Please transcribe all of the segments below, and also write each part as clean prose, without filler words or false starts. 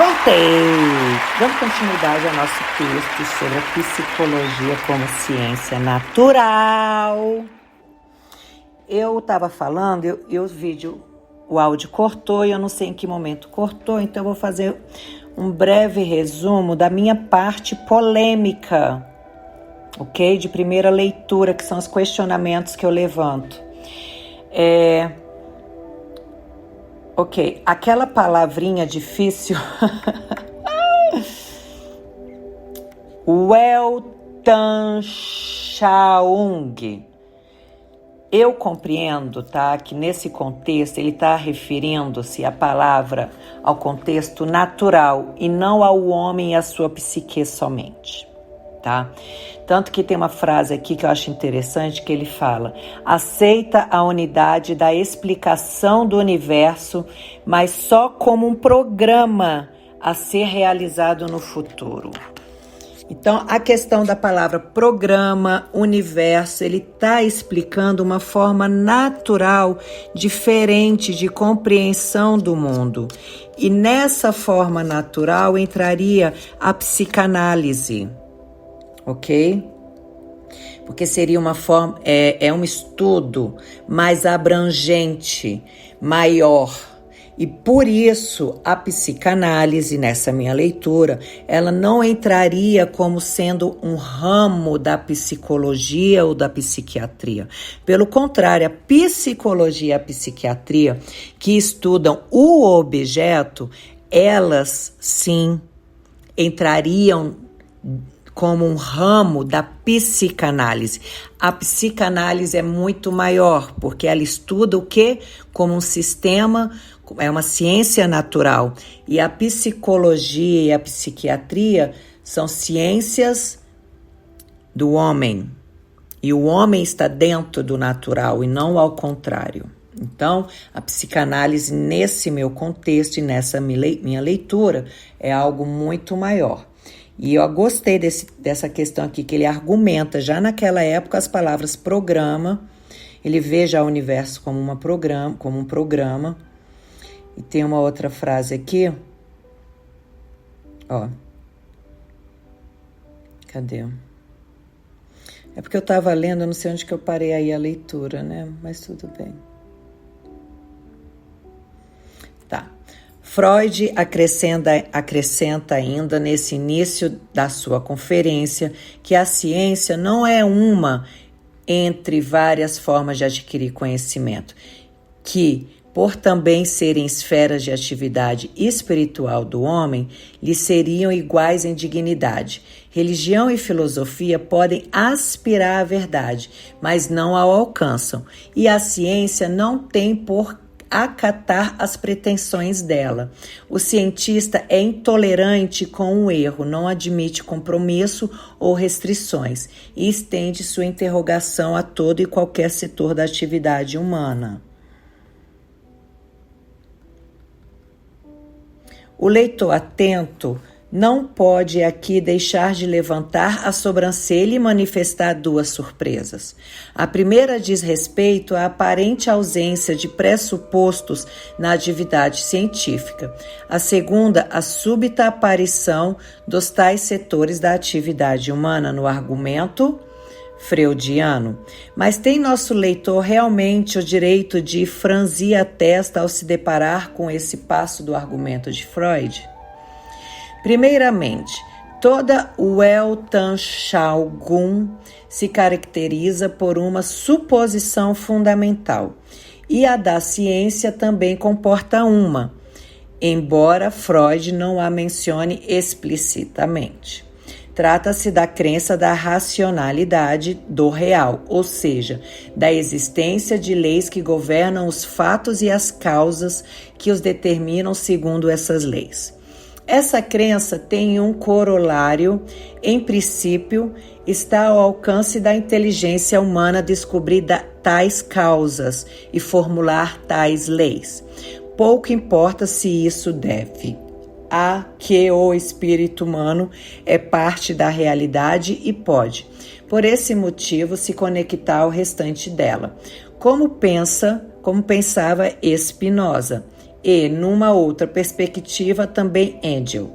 Voltei! Dando continuidade ao nosso texto sobre a psicologia como ciência natural. Eu estava falando e o áudio cortou e eu não sei em que momento cortou, então eu vou fazer um breve resumo da minha parte polêmica, ok? De primeira leitura, que são os questionamentos que eu levanto. Ok, aquela palavrinha difícil, Weltanschauung, eu compreendo, tá, que nesse contexto ele está referindo-se a palavra ao contexto natural e não ao homem e à sua psique somente, tá? Tanto que tem uma frase aqui que eu acho interessante, que ele fala: aceita a unidade da explicação do universo, mas só como um programa a ser realizado no futuro. Então, a questão da palavra programa, universo, ele está explicando uma forma natural, diferente de compreensão do mundo. E nessa forma natural entraria a psicanálise, ok? Porque seria uma forma, um estudo mais abrangente, maior. E por isso a psicanálise, nessa minha leitura, ela não entraria como sendo um ramo da psicologia ou da psiquiatria. Pelo contrário, a psicologia e a psiquiatria, que estudam o objeto, elas sim entrariam como um ramo da psicanálise. A psicanálise é muito maior, porque ela estuda o quê? Como um sistema, é uma ciência natural. E a psicologia e a psiquiatria são ciências do homem. E o homem está dentro do natural e não ao contrário. Então, a psicanálise, nesse meu contexto e nessa minha leitura, é algo muito maior. E eu gostei dessa questão aqui, que ele argumenta, já naquela época, as palavras programa, ele vê já o universo como um programa. E tem uma outra frase aqui, ó, cadê? É porque eu estava lendo, eu não sei onde que eu parei aí a leitura, né? Mas tudo bem. Tá. Freud acrescenta ainda nesse início da sua conferência que a ciência não é uma entre várias formas de adquirir conhecimento, que, por também serem esferas de atividade espiritual do homem, lhe seriam iguais em dignidade. Religião e filosofia podem aspirar à verdade, mas não a alcançam, e a ciência não tem por acatar as pretensões dela. O cientista é intolerante com o erro, não admite compromisso ou restrições e estende sua interrogação a todo e qualquer setor da atividade humana. O leitor atento não pode aqui deixar de levantar a sobrancelha e manifestar duas surpresas. A primeira diz respeito à aparente ausência de pressupostos na atividade científica. A segunda, a súbita aparição dos tais setores da atividade humana no argumento freudiano. Mas tem nosso leitor realmente o direito de franzir a testa ao se deparar com esse passo do argumento de Freud? Primeiramente, toda Weltanschauung se caracteriza por uma suposição fundamental, e a da ciência também comporta uma, embora Freud não a mencione explicitamente. Trata-se da crença da racionalidade do real, ou seja, da existência de leis que governam os fatos e as causas que os determinam segundo essas leis. Essa crença tem um corolário, em princípio, está ao alcance da inteligência humana descobrir tais causas e formular tais leis. Pouco importa se isso deve a que o espírito humano é parte da realidade e pode, por esse motivo, se conectar ao restante dela, como pensava Spinoza. e, numa outra perspectiva, também Engel.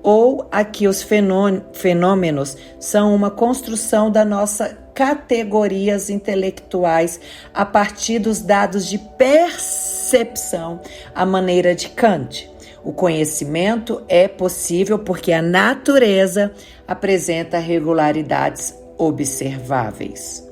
Ou aqui os fenômenos são uma construção da nossa categorias intelectuais a partir dos dados de percepção, à maneira de Kant. O conhecimento é possível porque a natureza apresenta regularidades observáveis,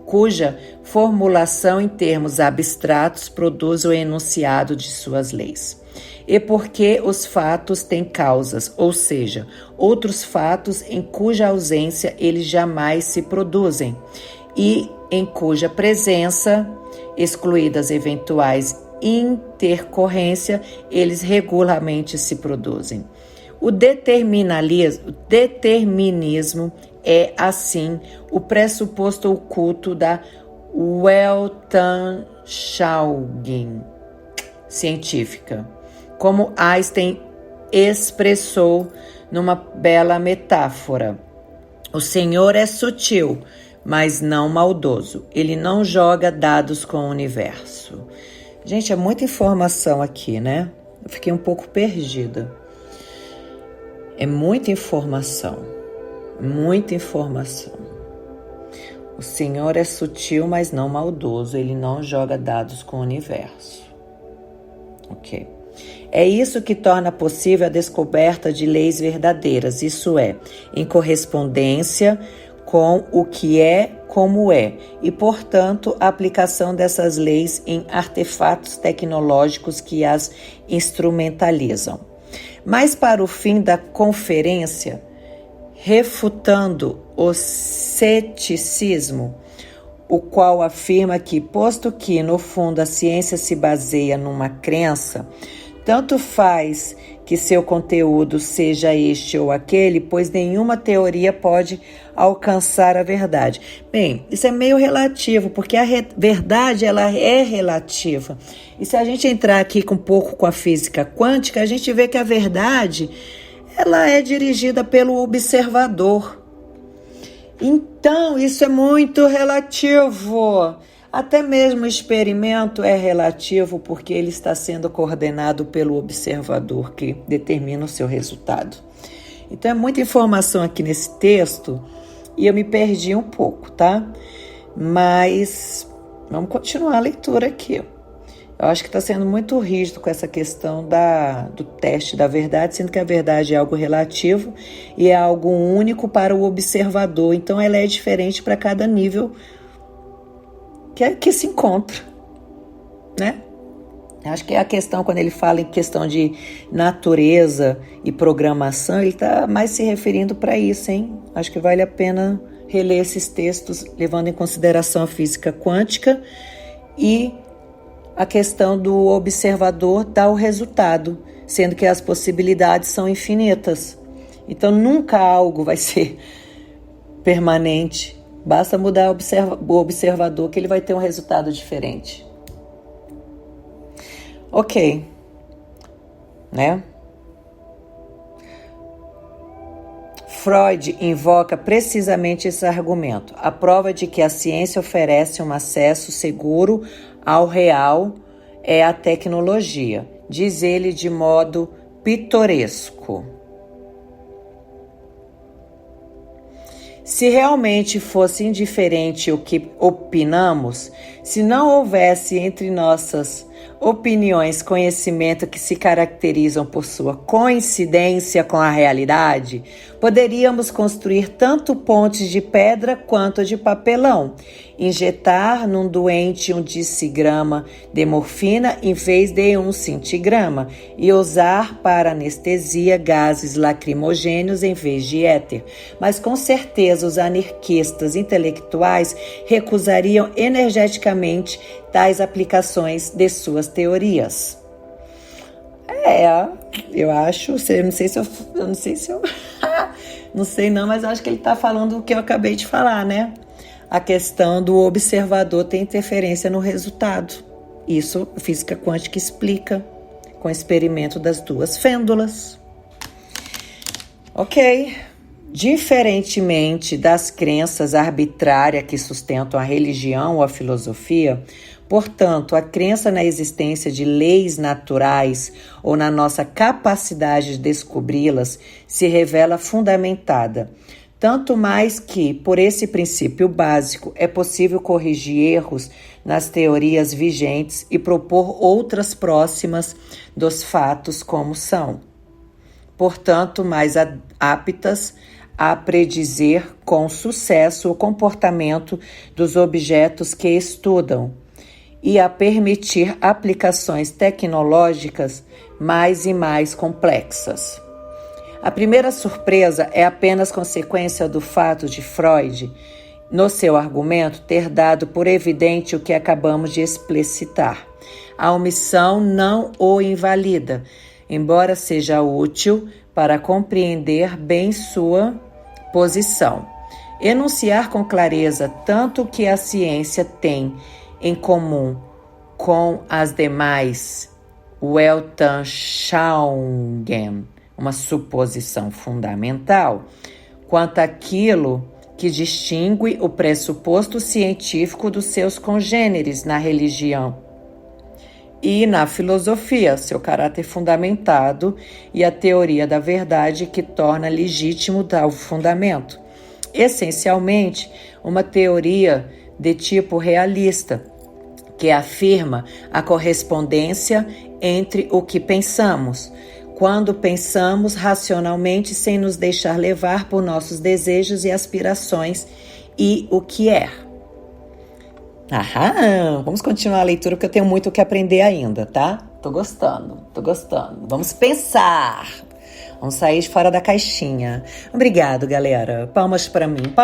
cuja formulação em termos abstratos produz o enunciado de suas leis. E porque os fatos têm causas, ou seja, outros fatos em cuja ausência eles jamais se produzem e em cuja presença, excluídas eventuais intercorrência, eles regularmente se produzem. O determinismo é, assim, o pressuposto oculto da Weltanschauung científica, como Einstein expressou numa bela metáfora. O Senhor é sutil, mas não maldoso. Ele não joga dados com o universo. Gente, é muita informação aqui, né? Eu fiquei um pouco perdida. É muita informação. Muita informação. O Senhor é sutil, mas não maldoso. Ele não joga dados com o universo. Ok. É isso que torna possível a descoberta de leis verdadeiras, isso é, em correspondência com o que é como é, e, portanto, a aplicação dessas leis em artefatos tecnológicos que as instrumentalizam. Mas, para o fim da conferência, refutando o ceticismo, o qual afirma que, posto que, no fundo, a ciência se baseia numa crença, tanto faz que seu conteúdo seja este ou aquele, pois nenhuma teoria pode alcançar a verdade. Bem, isso é meio relativo, porque a verdade ela é relativa. E se a gente entrar aqui um pouco com a física quântica, a gente vê que a verdade ela é dirigida pelo observador. Então, isso é muito relativo. Até mesmo o experimento é relativo porque ele está sendo coordenado pelo observador que determina o seu resultado. Então é muita informação aqui nesse texto e eu me perdi um pouco, tá? Mas vamos continuar a leitura aqui. Eu acho que está sendo muito rígido com essa questão do teste da verdade, sendo que a verdade é algo relativo e é algo único para o observador. Então ela é diferente para cada nível que se encontra, né? Acho que é a questão, quando ele fala em questão de natureza e programação, ele está mais se referindo para isso, hein? Acho que vale a pena reler esses textos, levando em consideração a física quântica e a questão do observador dar o resultado, sendo que as possibilidades são infinitas. Então, nunca algo vai ser permanente. Basta mudar o observador que ele vai ter um resultado diferente. Ok. Né? Freud invoca precisamente esse argumento, a prova de que a ciência oferece um acesso seguro ao real é a tecnologia, diz ele de modo pitoresco. Se realmente fosse indiferente o que opinamos, se não houvesse entre nossas opiniões conhecimento que se caracterizam por sua coincidência com a realidade, poderíamos construir tanto pontes de pedra quanto de papelão, injetar num doente um decigrama de morfina em vez de um centigrama e usar para anestesia gases lacrimogêneos em vez de éter. Mas com certeza os anarquistas intelectuais recusariam energeticamente tais aplicações de suas teorias. Eu acho, não sei não, mas eu acho que ele está falando o que eu acabei de falar, né? A questão do observador ter interferência no resultado. Isso a física quântica explica com o experimento das duas fêndulas. Ok. Diferentemente das crenças arbitrárias que sustentam a religião ou a filosofia, Portanto, a crença na existência de leis naturais ou na nossa capacidade de descobri-las se revela fundamentada. Tanto mais que, por esse princípio básico, é possível corrigir erros nas teorias vigentes e propor outras próximas dos fatos como são. Portanto, mais aptas a predizer com sucesso o comportamento dos objetos que estudam e a permitir aplicações tecnológicas mais e mais complexas. A primeira surpresa é apenas consequência do fato de Freud, no seu argumento, ter dado por evidente o que acabamos de explicitar. A omissão não o invalida, embora seja útil para compreender bem sua posição. Enunciar com clareza tanto o que a ciência tem em comum com as demais Weltanschauungen, uma suposição fundamental, quanto àquilo que distingue o pressuposto científico dos seus congêneres na religião e na filosofia, seu caráter fundamentado e a teoria da verdade que torna legítimo tal fundamento. Essencialmente, uma teoria de tipo realista, que afirma a correspondência entre o que pensamos, quando pensamos racionalmente sem nos deixar levar por nossos desejos e aspirações e o que é. Vamos continuar a leitura porque eu tenho muito o que aprender ainda, tá? Tô gostando. Vamos pensar. Vamos sair de fora da caixinha. Obrigado, galera. Palmas pra mim.